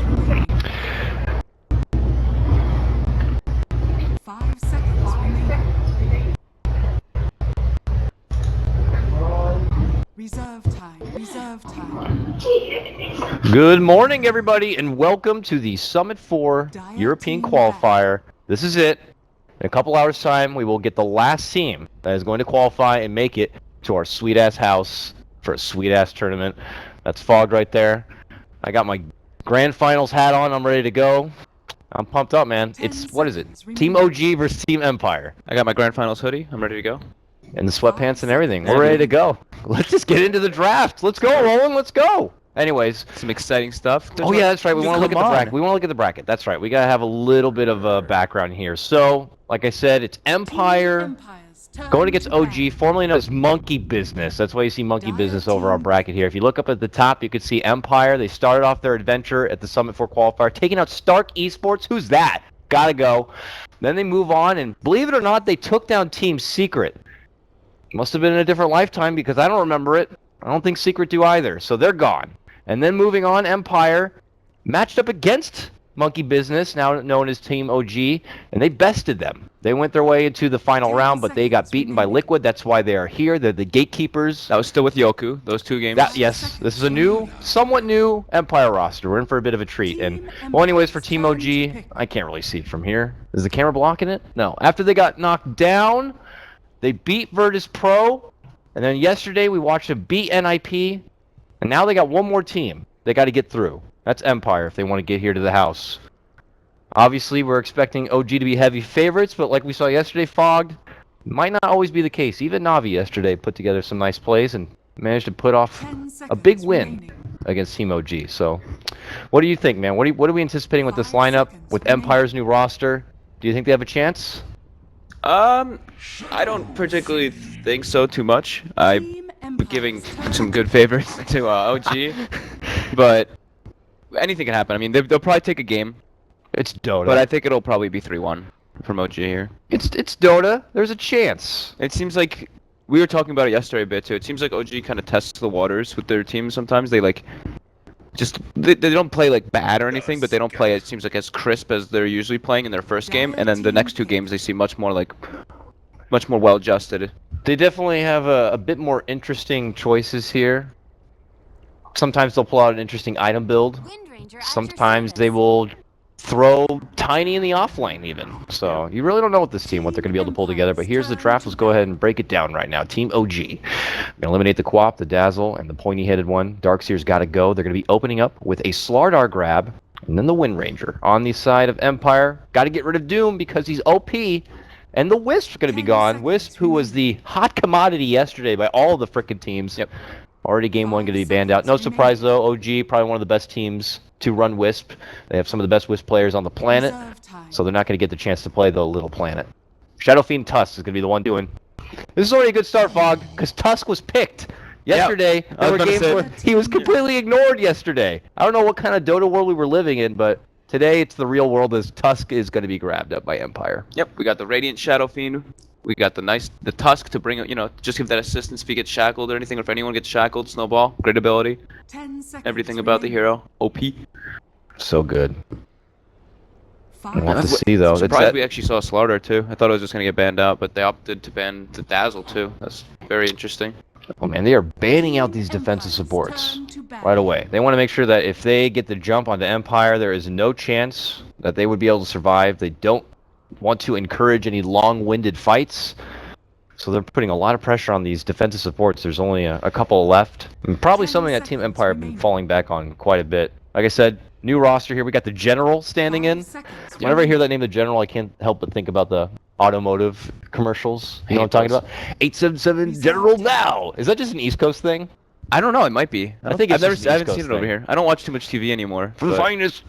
remaining. 5 seconds remaining. Reserve time. Reserve time. Good morning, everybody, and welcome to the Summit 4 European Qualifier. This is it. In a couple hours' time, we will get the last team that is going to qualify and make it to our sweet-ass house for a sweet-ass tournament. That's Fog right there. I got my Grand Finals hat on. I'm ready to go. I'm pumped up, man. It's, what is it? Team OG versus Team Empire. I got my Grand Finals hoodie. I'm ready to go. And the sweatpants and everything. We're ready to go. Let's just get into the draft. Let's go, Roland. Let's go. Anyways, some exciting stuff. Oh yeah, that's right. We want to look at the bracket. We want to look at the bracket. That's right. We gotta have a little bit of a background here. So, like I said, it's Empire going against OG, formerly known as Monkey Business. That's why you see Monkey Business over our bracket here. If you look up at the top, you can see Empire. They started off their adventure at the Summit 4 Qualifier, taking out Stark Esports. Who's that? Gotta go. Then they move on, and believe it or not, they took down Team Secret. Must have been in a different lifetime because I don't remember it. I don't think Secret do either. So they're gone. And then moving on, Empire matched up against Monkey Business, now known as Team OG, and they bested them. They went their way into the final round, but they got beaten by Liquid. That's why they are here. They're the gatekeepers. That was still with Yoku, those two games. Yes, this is a new, somewhat new Empire roster. We're in for a bit of a treat. And, well, anyways, for Team OG, I can't really see it from here. Is the camera blocking it? No. After they got knocked down, they beat Virtus Pro, and then yesterday we watched them beat NIP, and now they got one more team they got to get through. That's Empire if they want to get here to the house. Obviously, we're expecting OG to be heavy favorites, but like we saw yesterday, Fogged, might not always be the case. Even Navi yesterday put together some nice plays and managed to put off a big win against Team OG. So, what do you think, man? What are we anticipating with this lineup, with Empire's new roster? Do you think they have a chance? I don't particularly think so too much. I'm giving some good favors to OG, but anything can happen. I mean, they'll probably take a game. It's DotA. But I think it'll probably be 3-1 from OG here. It's DotA. There's a chance. It seems like, we were talking about it yesterday a bit too, it seems like OG kind of tests the waters with their team sometimes. They like, they don't play like bad or anything, but they don't play, it seems like, as crisp as they're usually playing in their first game, and then the next two games they seem much more well adjusted. They definitely have a bit more interesting choices here. Sometimes they'll pull out an interesting item build. Sometimes they will throw Tiny in the off lane even. So you really don't know with this team what they're going to be able to pull together, but here's the draft. Let's go ahead and break it down right now. Team OG. We're going to eliminate the Quap, the Dazzle, and the pointy-headed one. Darkseer's got to go. They're going to be opening up with a Slardar grab, and then the Wind Ranger. On the side of Empire, got to get rid of Doom because he's OP, and the Wisp's going to be gone. Wisp, who was the hot commodity yesterday by all the frickin' teams. Yep. Already game one going to be banned out. No surprise, though. OG, probably one of the best teams to run Wisp. They have some of the best Wisp players on the planet, so they're not going to get the chance to play the little planet. Shadow Fiend Tusk is going to be the one doing. This is already a good start, Fog, because Tusk was picked yesterday. Yep. There were games where he was completely ignored yesterday. I don't know what kind of Dota world we were living in, but today it's the real world as Tusk is going to be grabbed up by Empire. Yep, we got the Radiant Shadow Fiend. We got the Tusk to bring, just give that assistance if he gets shackled or anything, or if anyone gets shackled. Snowball, great ability. 10 seconds Everything about the hero, OP. So good. I want to see though. I'm surprised we actually saw Slardar too. I thought it was just gonna get banned out, but they opted to ban the Dazzle too. That's very interesting. Oh man, they are banning out these defensive supports right away. They want to make sure that if they get the jump onto Empire, there is no chance that they would be able to survive. They don't want to encourage any long-winded fights, so they're putting a lot of pressure on these defensive supports. There's only a couple left, and probably something that Team Empire have been falling back on quite a bit. Like I said, new roster here. We got the General standing in. Whenever I hear that name, the General, I can't help but think about the automotive commercials. You know what I'm talking about? 877 General now. Is that just an East Coast thing? I don't know. It might be. I think I haven't seen it over here. I don't watch too much TV anymore. For the finest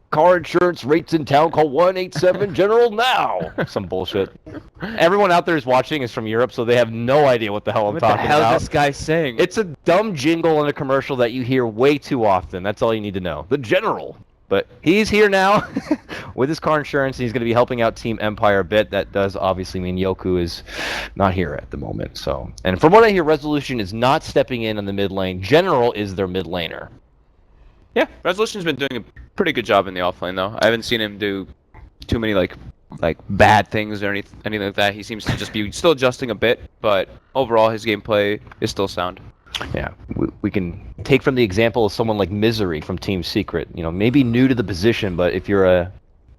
car insurance rates in town, call 187 General now. Some bullshit. Everyone out there is watching is from Europe, so they have no idea what the hell I'm talking about. What the hell is this guy saying? It's a dumb jingle in a commercial that you hear way too often. That's all you need to know. The General. But he's here now with his car insurance, and he's going to be helping out Team Empire a bit. That does obviously mean Yoku is not here at the moment. So, and from what I hear, Resolution is not stepping in on the mid lane. General is their mid laner. Yeah, Resolution's been doing Pretty good job in the offlane though. I haven't seen him do too many like bad things or anything like that. He seems to just be still adjusting a bit, but overall his gameplay is still sound. Yeah, we can take from the example of someone like Misery from Team Secret. You know, maybe new to the position, but if you're a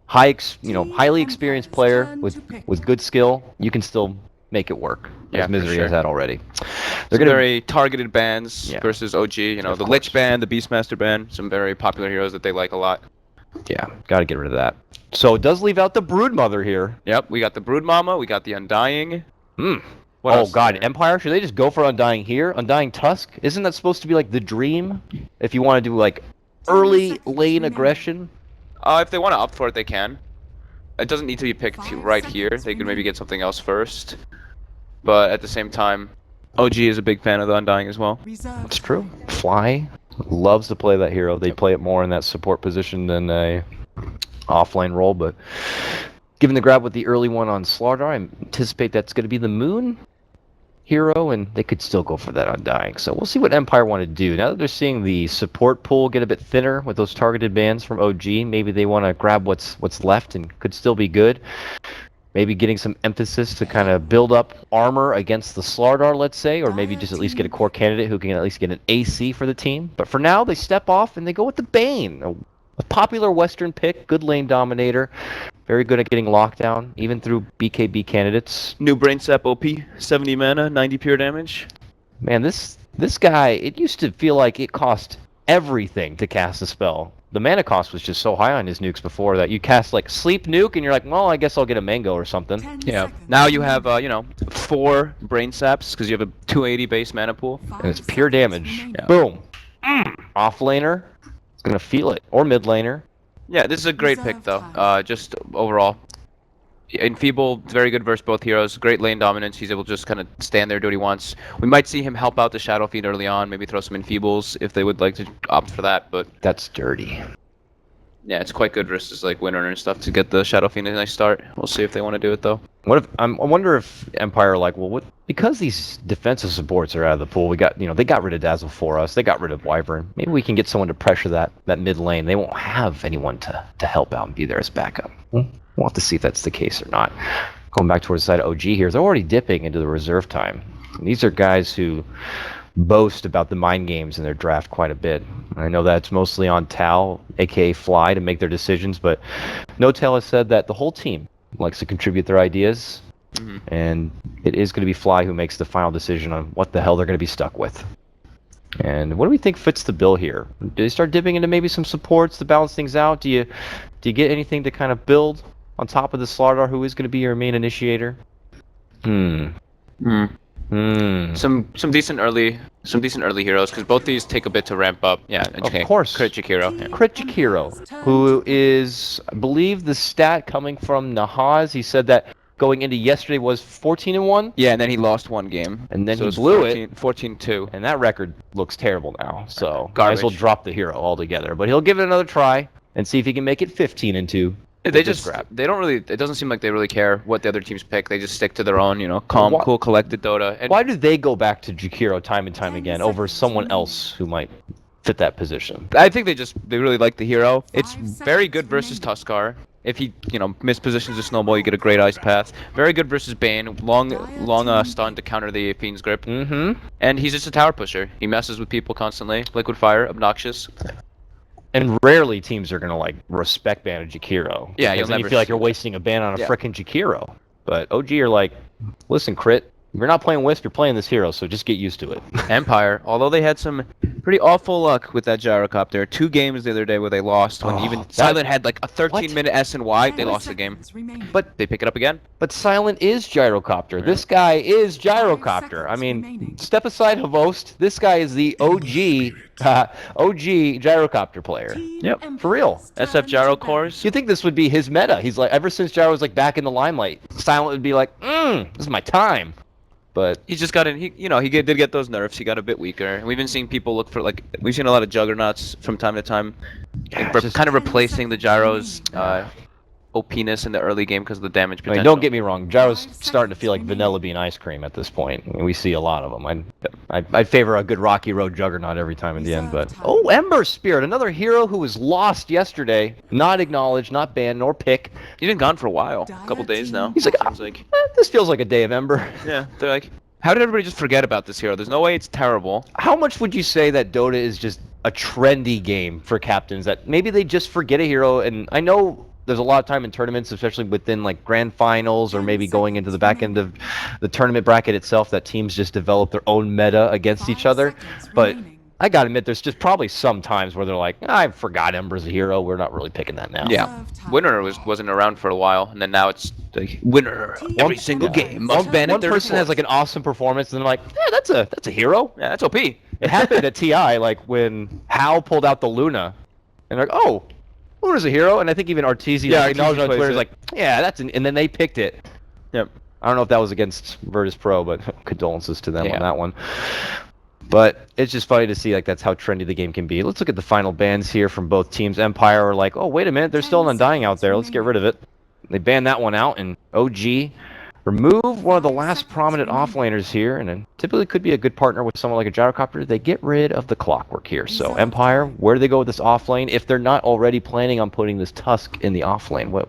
highly experienced player with good skill, you can still make it work. Yeah, as Misery for has sure. that already. They're very targeted bans Yeah. versus OG. You know, Of the course. Lich ban, the Beastmaster ban, some very popular heroes that they like a lot. Yeah, got to get rid of that. So it does leave out the Broodmother here. Yep, we got the Brood Mama, we got the Undying. What Oh else is god, there? Empire? Should they just go for Undying here? Undying Tusk? Isn't that supposed to be like the dream? If you want to do like early lane aggression? If they want to opt for it, they can. It doesn't need to be picked right here. They could maybe get something else first. But at the same time, OG is a big fan of the Undying as well. It's true. Fly loves to play that hero. They play it more in that support position than a offlane role, but given the grab with the early one on Slaughter, I anticipate that's going to be the Moon hero, and they could still go for that Undying. So we'll see what Empire want to do. Now that they're seeing the support pool get a bit thinner with those targeted bans from OG, maybe they want to grab what's left and could still be good. Maybe getting some emphasis to kind of build up armor against the Slardar, let's say, or maybe just at least get a core candidate who can at least get an AC for the team. But for now, they step off and they go with the Bane, a popular Western pick, good lane dominator, very good at getting lockdown, even through BKB candidates. New Brain Sap OP, 70 mana, 90 pure damage. Man, this guy, it used to feel like it cost everything to cast a spell. The mana cost was just so high on his nukes before that you cast like Sleep Nuke and you're like, well, I guess I'll get a mango or something. Yeah. Now you have, 4 Brain Saps because you have a 280 base mana pool. And it's pure damage. Yeah. Boom. Off laner, it's gonna feel it. Or mid laner. Yeah, this is a great pick though. Just overall. Enfeeble, very good versus both heroes. Great lane dominance. He's able to just kind of stand there, do what he wants. We might see him help out the Shadow Fiend early on, maybe throw some Enfeebles if they would like to opt for that, but That's dirty. yeah, it's quite good versus like Windrunner and stuff to get the Shadow Fiend a nice start. We'll see if they want to do it though. What if I wonder if Empire are like, well, what, because these defensive supports are out of the pool, we got they got rid of Dazzle for us, they got rid of Wyvern. Maybe we can get someone to pressure that mid lane. They won't have anyone to help out and be there as backup. We'll have to see if that's the case or not. Going back towards the side of OG here, they're already dipping into the reserve time. And these are guys who boast about the mind games in their draft quite a bit. I know that's mostly on Tal, aka Fly, to make their decisions, but No Tal has said that the whole team likes to contribute their ideas, and it is going to be Fly who makes the final decision on what the hell they're going to be stuck with. And what do we think fits the bill here? Do they start dipping into maybe some supports to balance things out? Do you get anything to kind of build on top of the Slardar, who is going to be your main initiator? Some decent early heroes because both these take a bit to ramp up. Yeah, Of course. Crit Jakiro. Yeah. Crit Jakiro, who is, I believe, the stat coming from Nahaz. He said that going into yesterday was 14-1. Yeah, and then he lost one game. And then so he it's blew it. 14-2. And that record looks terrible now. So might Garbage. as well drop the hero altogether. But he'll give it another try and see if he can make it 15-2. They don't really, it doesn't seem like they really care what the other teams pick. They just stick to their own, calm, cool, collected Dota. And Why do they go back to Jakiro time and time again over someone else who might fit that position? I think they really like the hero. It's very good versus Tuskar. If he, mispositions a snowball, you get a great ice path. Very good versus Bane. Long stun to counter the Fiend's grip. And he's just a tower pusher. He messes with people constantly. Liquid fire, obnoxious. And rarely teams are gonna respect ban a Jakiro. Yeah, because you'll then you never feel like see you're that. wasting a ban on a Yeah. frickin' Jakiro. But OG are like, listen, Crit, you're not playing Wisp, you're playing this hero, so just get used to it. Empire, although they had some pretty awful luck with that gyrocopter. 2 games the other day where they lost when even Silent had like a 13-minute S and Y, they lost the game. But they pick it up again. But Silent is Gyrocopter. This guy is Gyrocopter. I mean, step aside Havost. This guy is the OG Gyrocopter player. Yep. For real. SF gyro cores. You think this would be his meta? He's like, ever since Gyro was like back in the limelight, Silent would be like, this is my time. But He just got in. He did get those nerfs. He got a bit weaker. And we've been seeing people look for we've seen a lot of juggernauts from time to time, Yeah, it's just- kind of replacing the gyros. OP-ness in the early game because of the damage I potential. mean, don't get me wrong. Gyro's starting to feel like vanilla bean ice cream at this point. I mean, we see a lot of them. I'd favor a good Rocky Road Juggernaut every time in the end. But oh, Ember Spirit, another hero who was lost yesterday, not acknowledged, not banned, nor pick. He's been gone for a while, a couple days now. He's like, Seems like this feels like a day of Ember. yeah. They're like, how did everybody just forget about this hero? There's no way it's terrible. How much would you say that Dota is just a trendy game for captains, that maybe they just forget a hero? And I know there's a lot of time in tournaments, especially within like grand finals or maybe going into the back end of the tournament bracket itself, that teams just develop their own meta against each other. But I gotta admit, there's just probably some times where they're like, I forgot Ember's a hero, we're not really picking that now. Yeah, Winner wasn't around for a while, and then now it's like Winner every single game. Must ban One person has like an awesome performance, and they're like, yeah, that's a hero. yeah, that's OP. It happened at TI, like when Hal pulled out the Luna, and they're like, oh, Luna's a hero, and I think even Arteezy acknowledged on Twitter is like, yeah, and then they picked it. Yep. I don't know if that was against Virtus Pro, but condolences to them on that one. But it's just funny to see like that's how trendy the game can be. Let's look at the final bans here from both teams. Empire are like, oh, wait a minute, there's still an Undying out there. Let's get rid of it. They banned that one out, and OG remove one of the last prominent offlaners here, and then typically could be a good partner with someone like a Gyrocopter. They get rid of the Clockwork here. So Empire, where do they go with this offlane? If they're not already planning on putting this Tusk in the offlane, what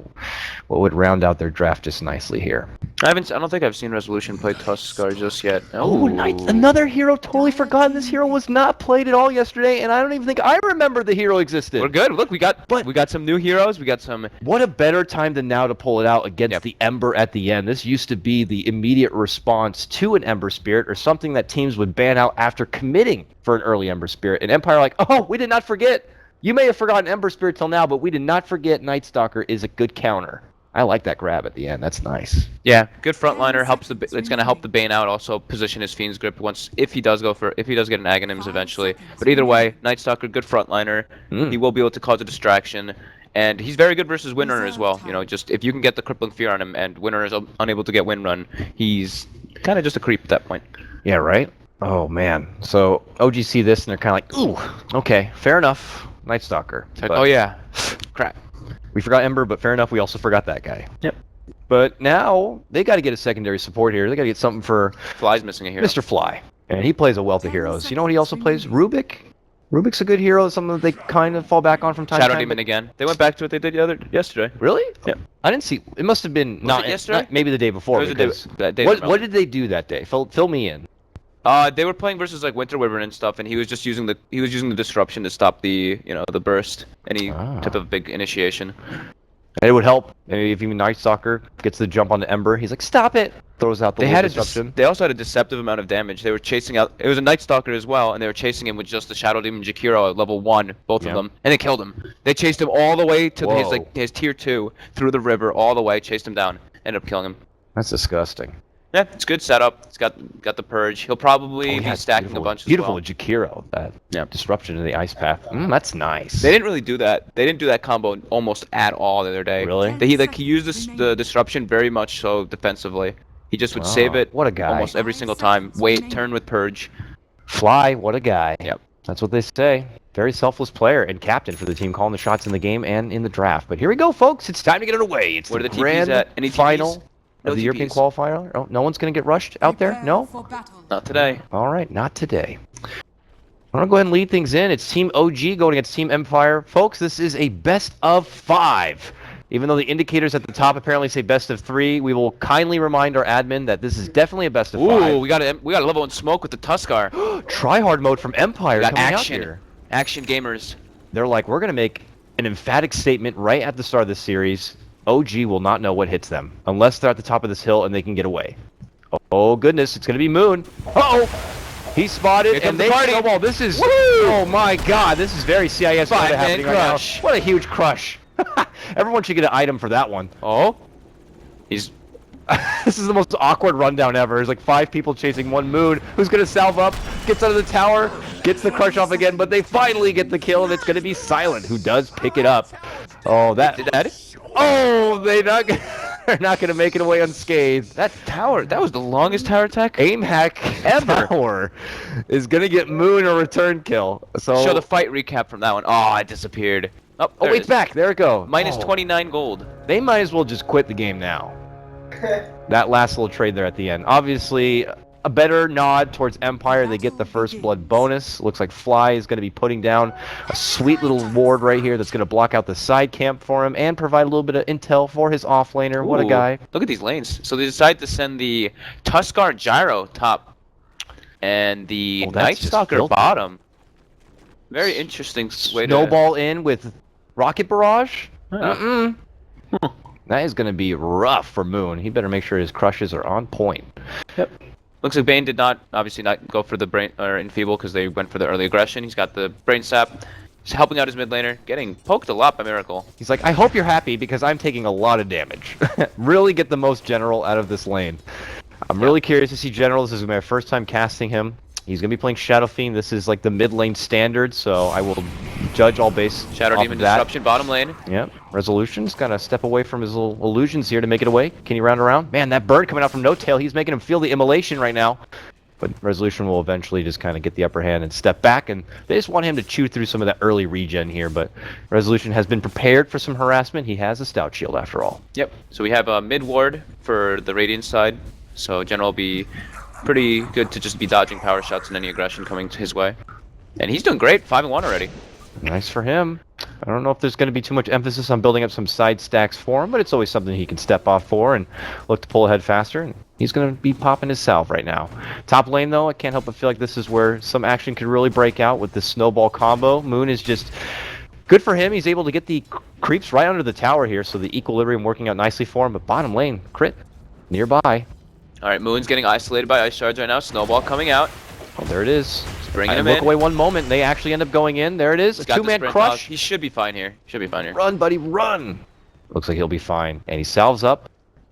would round out their draft just nicely here? I don't think I've seen Resolution play Tuskar just yet. Oh, another hero, totally forgotten. This hero was not played at all yesterday, and I don't even think I remember the hero existed. We're good. Look, we got some new heroes. We got some. What a better time than now to pull it out against the Ember at the end. This used to be the immediate response to an Ember Spirit, or something that teams would ban out after committing for an early Ember Spirit. And Empire like, oh, we did not forget. You may have forgotten Ember Spirit till now, but we did not forget Night Stalker is a good counter. I like that grab at the end. That's nice. Yeah, good frontliner. It's gonna help the Bane out. Also position his Fiend's Grip if he does get an Aghanims eventually. But either way, Night Stalker, good frontliner. He will be able to cause a distraction, and he's very good versus Windrunner as well. You know, just if you can get the Crippling Fear on him, and Windrunner is unable to get Windrun, he's kind of just a creep at that point. Yeah, right. Oh man. So OG see this and they're kind of like, ooh, okay, fair enough. Night Stalker. Oh yeah, crap. We forgot Ember, but fair enough, we also forgot that guy. Yep. But now, they got to get a secondary support here. They got to get something for Fly's missing a hero. Mr. Fly. And he plays a wealth of heroes. You know what he also plays? Rubik. Rubik's a good hero. It's something that they kind of fall back on from time to time. Shadow Demon again. They went back to what they did yesterday. Really? Yeah. I didn't see. It must have been not yesterday. Maybe the day before. It was that day. What did they do that day? Fill me in. They were playing versus like Winter Wyvern and stuff, and he was just using the disruption to stop the the burst, any type of big initiation. It would help. Maybe if even Night Stalker gets the jump on the Ember, he's like, stop it! Throws out the disruption. They also had a deceptive amount of damage. They were chasing out. It was a Night Stalker as well, and they were chasing him with just the Shadow Demon Jakiro at level 1, both of them, and they killed him. They chased him all the way to his tier 2 through the river, all the way, chased him down, ended up killing him. That's disgusting. Yeah, it's good setup. It's got the purge. He'll probably be stacking a bunch as well. Beautiful Jakiro, that disruption in the ice path. That's nice. They didn't really do that. They didn't do that combo almost at all the other day. Really? He used the disruption very much so defensively. He just would save it. What a guy! Almost every single time. Wait, turn with purge. Fly, what a guy. Yep. That's what they say. Very selfless player and captain for the team, calling the shots in the game and in the draft. But here we go, folks. It's time to get it away. It's the grand final of the European qualifier. Oh, no one's going to get rushed out there? No? Not today. All right, not today. I'm going to go ahead and lead things in. It's Team OG going against Team Empire. Folks, this is a best of 5. Even though the indicators at the top apparently say best of 3, we will kindly remind our admin that this is definitely a best of 5. Ooh, we got a level in smoke with the Tuskar. Try-hard mode from Empire coming out here. Action gamers. They're like, we're going to make an emphatic statement right at the start of this series. OG will not know what hits them unless they're at the top of this hill and they can get away. Oh goodness, it's gonna be Moon. Uh-oh! He spotted and they snowball. This is oh my god, this is very CIS happening right now. What a huge crush. Everyone should get an item for that one. Oh? He's this is the most awkward rundown ever. There's like 5 people chasing one Moon who's gonna salve up, gets out of the tower, gets the crush off again, but they finally get the kill and it's gonna be Silent who does pick it up. Oh, did that? Oh, they're not gonna make it away unscathed. That tower, that was the longest tower attack aim hack ever. Tower is gonna get Moon a return kill. So show the fight recap from that one. Oh, it disappeared. Oh, Oh, there it it's is. back. There it go. Minus Oh, 29 gold. They might as well just quit the game now. That last little trade there at the end. Obviously, a better nod towards Empire. They get the first blood bonus. Looks like Fly is going to be putting down a sweet little ward right here that's going to block out the side camp for him and provide a little bit of intel for his offlaner. What a Ooh, guy. Look at these lanes. So they decide to send the Tuskar Gyro top and the Oh, that's Night just Stalker filthy. bottom. Very interesting way to... Snowball in with Rocket Barrage. Yeah. That is going to be rough for Moon. He better make sure his crushes are on point. Yep. Looks like Bane did not, obviously, not go for the brain or Enfeeble because they went for the early aggression. He's got the Brain Sap. He's helping out his mid laner, getting poked a lot by Miracle. He's like, I hope you're happy because I'm taking a lot of damage. Really get the most General out of this lane. I'm really curious to see General. This is my first time casting him. He's going to be playing Shadow Fiend. This is like the mid lane standard, so I will judge all base Shadow off Demon of that. Disruption, bottom lane. Yep. Resolution's got to step away from his little illusions here to make it away. Can he round around? Man, that bird coming out from No Tail, he's making him feel the immolation right now. But Resolution will eventually just kind of get the upper hand and step back, and they just want him to chew through some of that early regen here, but Resolution has been prepared for some harassment. He has a Stout Shield after all. Yep. So we have a mid ward for the Radiant side. So General will be pretty good to just be dodging power shots and any aggression coming his way. And he's doing great, 5-1 already. Nice for him. I don't know if there's going to be too much emphasis on building up some side stacks for him, but it's always something he can step off for and look to pull ahead faster. And he's going to be popping his salve right now. Top lane, though, I can't help but feel like this is where some action could really break out with the snowball combo. Moon is just good for him. He's able to get the creeps right under the tower here, so the equilibrium working out nicely for him. But bottom lane, crit nearby. All right, Moon's getting isolated by ice shards right now. Snowball coming out. Oh, there it is. Just bringing him Look in. away one moment. They actually end up going in. There it is. He's A got the two-man sprint crush. dog. He should be fine here. Should be fine here. Run, buddy, run. Looks like he'll be fine. And he salves up,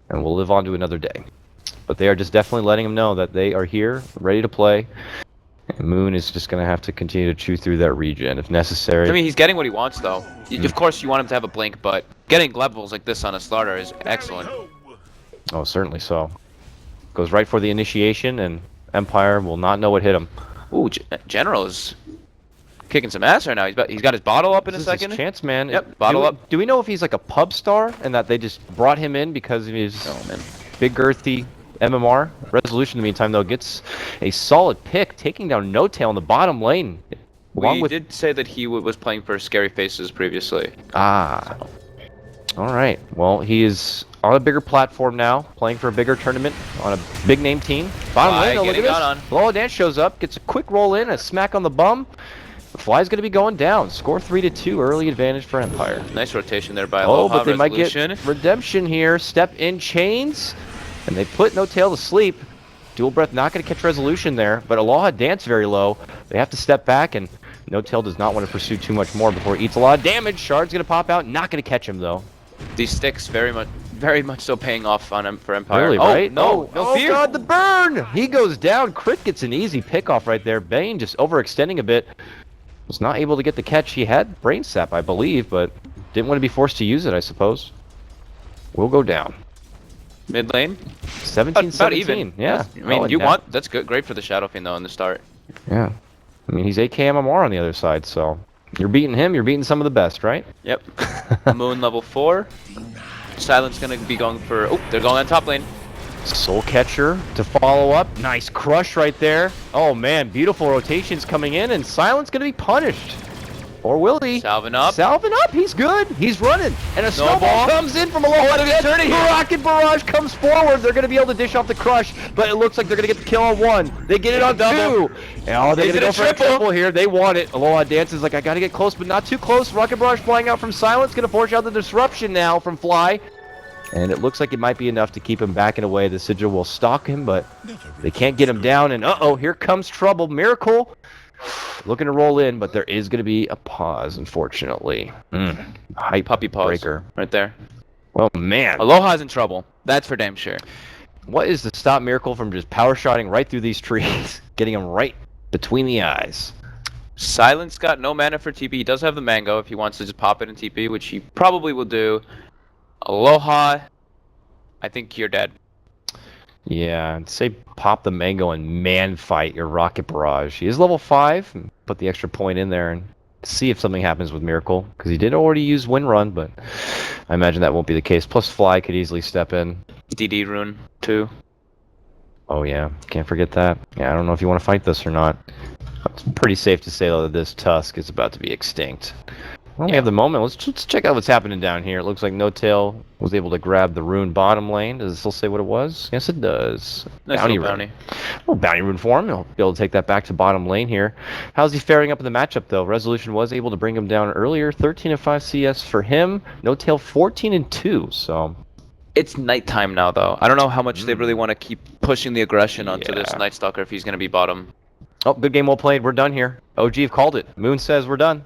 and we'll live on to another day. But they are just definitely letting him know that they are here, ready to play. And Moon is just going to have to continue to chew through that regen if necessary. I mean, he's getting what he wants, though. Of course, you want him to have a blink, but getting levels like this on a starter is excellent. Oh, certainly so. Goes right for the initiation, and Empire will not know what hit him. Ooh, General is kicking some ass right now. He's got his bottle up in a This is his second. chance, man. Yep, bottle up. Do we know if he's like a pub star and that they just brought him in because of his big girthy MMR? Resolution, in the meantime, though, gets a solid pick, taking down No Tail in the bottom lane. We did say that he was playing for Scary Faces previously. Ah. All right. Well, he is on a bigger platform now, playing for a bigger tournament on a big name team. Bottom Fly lane, oh, look at getting got on. this. Lola Dance shows up, gets a quick roll in, a smack on the bum. The Fly's going to be going down. Score 3-2, early advantage for Empire. Nice rotation there by Oh, Aloha. but they might Resolution. get redemption here. Step in chains, and they put No Tail to sleep. Dual Breath not going to catch Resolution there, but Aloha Dance very low. They have to step back, and No Tail does not want to pursue too much more before he eats a lot of damage. Shard's going to pop out, not going to catch him, though. These sticks very much so paying off on him for Empire. Really, oh, right? No, no oh fear. God, the burn! He goes down. Crit gets an easy pickoff right there. Bane just overextending a bit. Was not able to get the catch. He had Brain Sap, I believe, but didn't want to be forced to use it, I suppose. We'll go down. Mid lane. 17-17. About even. Yeah. I mean, and you now- want that's good, great for the Shadow Fiend though in the start. Yeah. I mean, he's 8k MMR on the other side, so you're beating him. You're beating some of the best, right? Yep. Moon level 4. Silence gonna be going for. Oh, they're going on top lane. Soul Catcher to follow up. Nice crush right there. Oh man, beautiful rotations coming in, and Silence gonna be punished. Or will he? Salving up. Salving up. He's good. He's running. And a snowball Snowball. comes in from Aloha. What a good turn here. Rocket Barrage comes forward. They're going to be able to dish off the crush, but it looks like they're going to get the kill on one. They get it on Double. two. And oh, they're Is going to it go a for a triple? triple here. They want it. Aloha dances like, I got to get close, but not too close. Rocket Barrage flying out from Silence. Going to force out the disruption now from Fly. And it looks like it might be enough to keep him backing away. The Sigil will stalk him, but they can't get him down. And uh-oh, here comes trouble. Miracle looking to roll in, but there is going to be a pause, unfortunately. Hype Puppy paws. breaker. Right there. Well, man. Aloha's in trouble. That's for damn sure. What is to stop Miracle from just power shotting right through these trees, getting him right between the eyes? Silence got no mana for TP. He does have the mango if he wants to just pop it in TP, which he probably will do. Aloha, I think you're dead. Yeah, I'd say pop the mango and man fight your Rocket Barrage. He is level 5. Put the extra point in there, and see if something happens with Miracle, because he did already use Wind Run, but I imagine that won't be the case. Plus Fly could easily step in. DD rune too. Oh yeah, can't forget that. Yeah, I don't know if you want to fight this or not. It's pretty safe to say though that this Tusk is about to be extinct. Well, we have the moment. Let's check out what's happening down here. It looks like No Tail was able to grab the rune bottom lane. Does it still say what it was? Yes, it does. Nice bounty little rune. bounty. Well, bounty rune for him. He'll be able to take that back to bottom lane here. How's he faring up in the matchup though? Resolution was able to bring him down earlier. 13 and 5 CS for him. No Tail 14 and 2. So it's nighttime now though. I don't know how much they really want to keep pushing the aggression onto this Night Stalker if he's going to be bottom. Oh, good game well played. We're done here. OG have called it. Moon says we're done.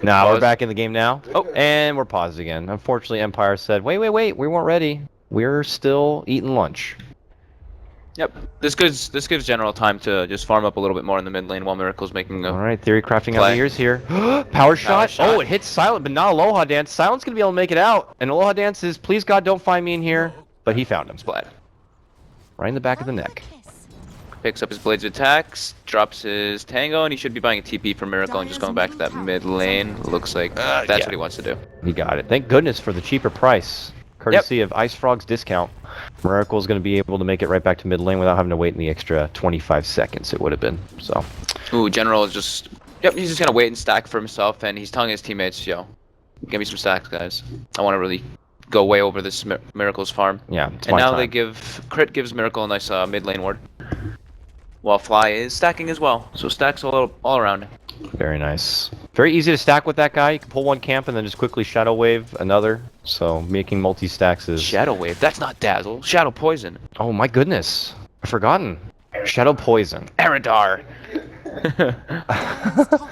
Now we're back in the game now. Oh, and we're paused again. Unfortunately, Empire said, wait, we weren't ready. We're still eating lunch. Yep. This gives General time to just farm up a little bit more in the mid lane while Miracle's making a... All right, Theory crafting out the ears here. Power shot. Oh, it hits Silent, but not Aloha Dance. Silent's going to be able to make it out. And Aloha Dance is, please God, don't find me in here. But he found him. Splat. Right in the back of the neck. Picks up his Blades of attacks, drops his Tango, and he should be buying a TP for Miracle and just going back to that mid lane. Looks like that's what he wants to do. He got it. Thank goodness for the cheaper price. Courtesy of Ice Frog's discount. Miracle's going to be able to make it right back to mid lane without having to wait in the extra 25 seconds it would have been. So. Ooh, General is just... Yep, he's just going to wait and stack for himself, and he's telling his teammates, yo, give me some stacks, guys. I want to really go way over this Miracle's farm. Yeah, and now they give... Crit gives Miracle a nice mid lane ward. While Fly is stacking as well. So stacks all around. Very nice. Very easy to stack with that guy. You can pull one camp and then just quickly Shadow Wave another. So making multi-stacks is... Shadow Wave? That's not Dazzle. Shadow Poison. Oh my goodness. I've forgotten. Shadow Poison. Eridar.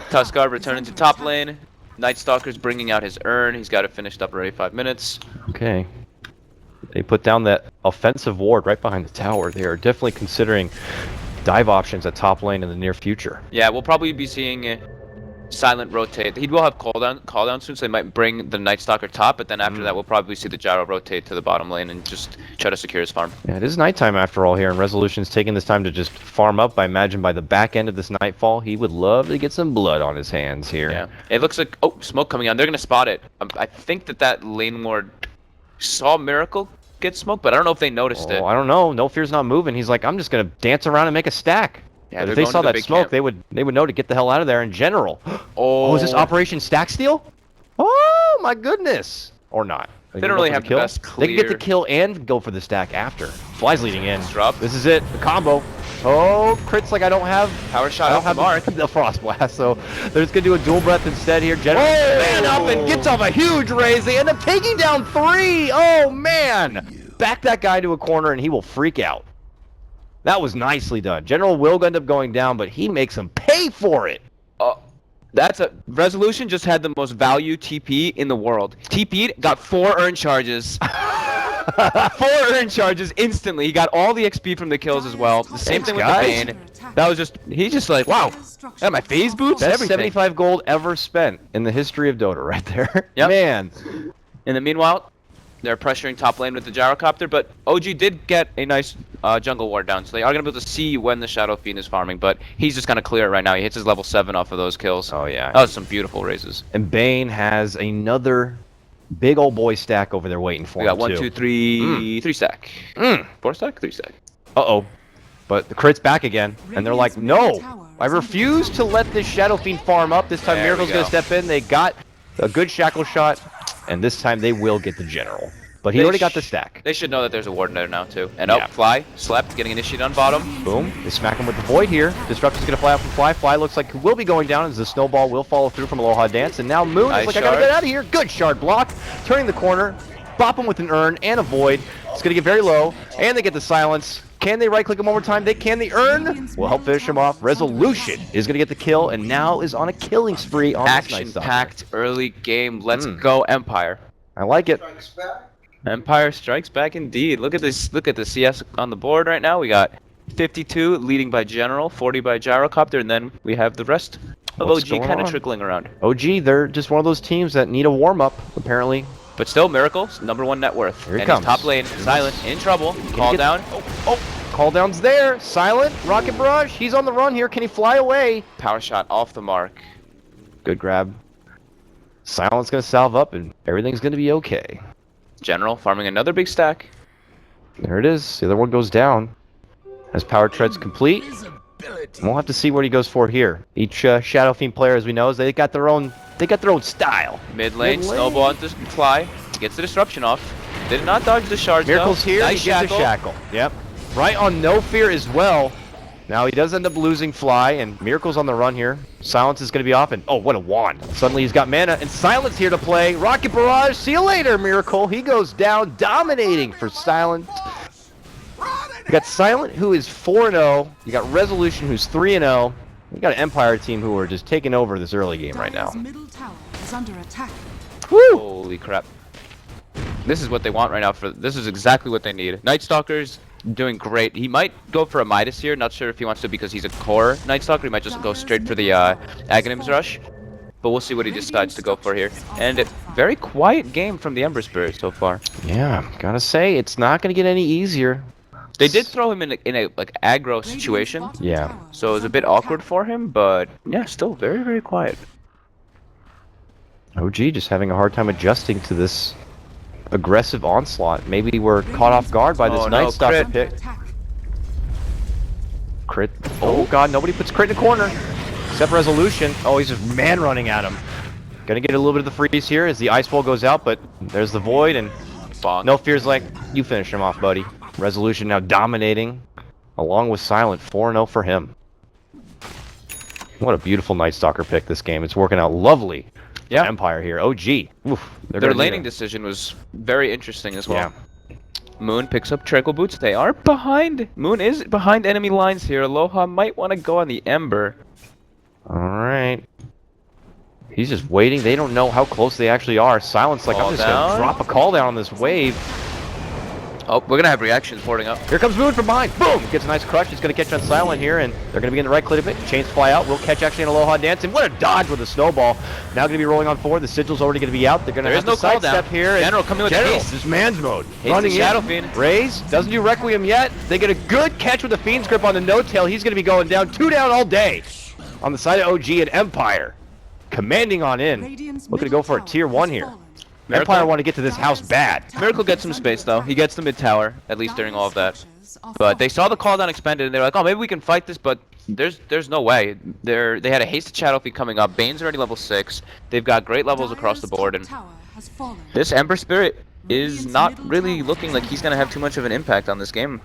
Tuskar returning to top lane. Night Stalker's bringing out his urn. He's got it finished up already 5 minutes. Okay. They put down that offensive ward right behind the tower. They are definitely considering dive options at top lane in the near future. Yeah, we'll probably be seeing Silent rotate. He will have cooldown soon, so they might bring the Night Stalker top, but then after that we'll probably see the Gyro rotate to the bottom lane and just try to secure his farm. Yeah, it is nighttime after all here, and Resolution's taking this time to just farm up. I imagine by the back end of this nightfall, he would love to get some blood on his hands here. Yeah, it looks like, oh, smoke coming on. They're going to spot it. I think that lane ward saw Miracle get smoked, but I don't know if they noticed it. I don't know. No Fear's not moving. He's like, I'm just gonna dance around and make a stack. Yeah, if they saw that smoke, they would know to get the hell out of there in general. Oh, is this Operation Stack Steal? Oh my goodness. Or not. They don't really have the best clear. They can get the kill and go for the stack after. Fly's leading in. Drop. This is it. The combo. Oh, crits like I don't have. Power shot off the mark. The Frost Blast. So they're just going to do a dual breath instead here. General man up and gets off a huge raise. They end up taking down 3. Oh, man. Back that guy to a corner and he will freak out. That was nicely done. General will end up going down, but he makes him pay for it. That's a... Resolution just had the most value TP in the world. TP'd, got 4 earn charges. 4 earn charges instantly. He got all the XP from the kills as well. The same thing with the Bane. That was just... He's just like, wow. Yeah, my phase boots, That's everything. 75 gold ever spent in the history of Dota right there. Yep. Man. In the meanwhile, they're pressuring top lane with the Gyrocopter, but OG did get a nice jungle ward down, so they are going to be able to see when the Shadow Fiend is farming, but he's just going to clear it right now. He hits his level 7 off of those kills. Oh, yeah. That was some beautiful raises. And Bane has another big old boy stack over there waiting for him, We got 1, 2, 3, 3 stack. 4 stack? 3 stack. Uh-oh. But the crit's back again, and they're like, no! I refuse to let this Shadow Fiend farm up. This time Miracle's going to step in. They got a good shackle shot, and this time they will get the General. But he already got the stack. They should know that there's a ward there now, too. And Fly, slept, getting initiated on bottom. Boom. They smack him with the Void here. Disruptor's going to fly out from Fly. Fly looks like he will be going down as the snowball will follow through from Aloha Dance. And now Moon is like, I got to get out of here. Good shard block. Turning the corner. Bop him with an urn and a Void. It's going to get very low. And they get the silence. Can they right-click him one more time? They can. The urn will help finish him off. Resolution is going to get the kill and now is on a killing spree on this Night Stalker. Action-packed early game. Let's go, Empire. I like it. Empire strikes back indeed. Look at this. Look at the CS on the board right now. We got 52 leading by General, 40 by Gyrocopter, and then we have the rest of OG kind of trickling around. OG, they're just one of those teams that need a warm-up, apparently. But still, Miracle's #1 net worth. Here he comes. He's top lane, Silent, in trouble. Call down. call down's there. Silent, rocket barrage. He's on the run here. Can he fly away? Power shot off the mark. Good grab. Silent's gonna salve up, and everything's gonna be okay. General farming another big stack. There it is. The other one goes down. As power tread's complete. We'll have to see what he goes for here. Each Shadow Fiend player, as we know, they got their own style. Mid lane, snowball to fly. Gets the disruption off. Did not dodge the shards. Miracle's though. here. Nice He gets a shackle. Yep. Right on No Fear as well. Now he does end up losing Fly, and Miracle's on the run here. Silence is going to be off, and oh, what a wand. Suddenly he's got mana, and Silence here to play. Rocket Barrage, see you later, Miracle. He goes down, dominating for Silent. You got Silent, who is 4-0. You got Resolution, who's 3-0. You got an Empire team who are just taking over this early game right now. Dire's middle tower is under attack. Woo! Holy crap. This is what they want right now. This is exactly what they need. Night Stalker's doing great. He might go for a Midas here. Not sure if he wants to because he's a core Night Stalker. He might just go straight for the Aghanim's Rush. But we'll see what he decides to go for here. And a very quiet game from the Ember Spirit so far. Yeah, gotta say, it's not gonna get any easier. They did throw him in a like aggro situation. Yeah. So it was a bit awkward for him, but yeah, still very, very quiet. OG just having a hard time adjusting to this aggressive onslaught. Maybe we're caught off guard by this Night Stalker pick. Crit. Oh god, nobody puts crit in the corner. Except Resolution. Oh, he's just man running at him. Gonna get a little bit of the freeze here as the Ice Wall goes out, but there's the Void, and Bonk. No Fear's like, you finish him off, buddy. Resolution now dominating, along with Silent. 4-0 for him. What a beautiful Night Stalker pick this game. It's working out lovely. Yeah. Empire here. OG. Oof, Their laning decision was very interesting as well. Yeah. Moon picks up Trickle Boots. They are behind. Moon is behind enemy lines here. Aloha might want to go on the Ember. Alright. He's just waiting. They don't know how close they actually are. Silence like, I'm just going to drop a call down on this wave. Oh, we're going to have reactions porting up. Here comes Moon from behind. Boom! Gets a nice crush. He's going to catch on Silent here, and they're going to be in the right clip of it. Chains fly out. We'll catch actually an Aloha dancing. What a dodge with a snowball. Now going to be rolling on forward. The Sigil's already going to be out. They're going to have to sidestep here. General coming with General, haste. this man's mode. Haste Running in. Shadow Fiend. Raise. Doesn't do Requiem yet. They get a good catch with the Fiend's Grip on the no-tail. He's going to be going down. 2 down all day. On the side of OG and Empire. Commanding on in. Looking to go for a tier 1 here. Miracle? Empire want to get to this house bad. Miracle gets some space though. He gets the mid tower, at least during all of that. But they saw the call down expended and they were like, oh, maybe we can fight this, but there's no way. They had a hasted Shadow Fiend coming up. Bane's already level 6. They've got great levels across the board, and this Ember Spirit is not really looking like he's gonna have too much of an impact on this game.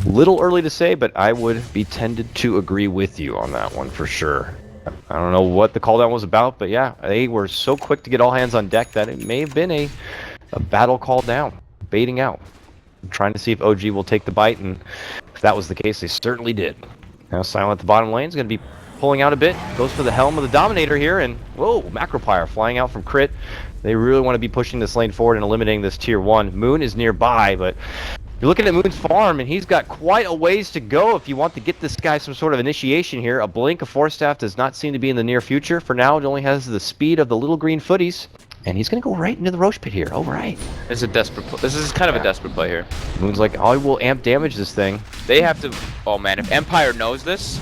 Little early to say, but I would be tended to agree with you on that one for sure. I don't know what the call down was about, but yeah, they were so quick to get all hands on deck that it may have been a battle call down, baiting out. I'm trying to see if OG will take the bite, and if that was the case, they certainly did. Now Silent at the bottom lane is going to be pulling out a bit, goes for the helm of the Dominator here, and whoa, Macropyre flying out from crit. They really want to be pushing this lane forward and eliminating this tier 1. Moon is nearby, but you're looking at Moon's farm, and he's got quite a ways to go if you want to get this guy some sort of initiation here. A blink of Force Staff does not seem to be in the near future. For now, it only has the speed of the little green footies. And he's going to go right into the Roche Pit here. All right. This is kind of a desperate play here. Moon's like, I will amp damage this thing. They have to. Oh man, if Empire knows this,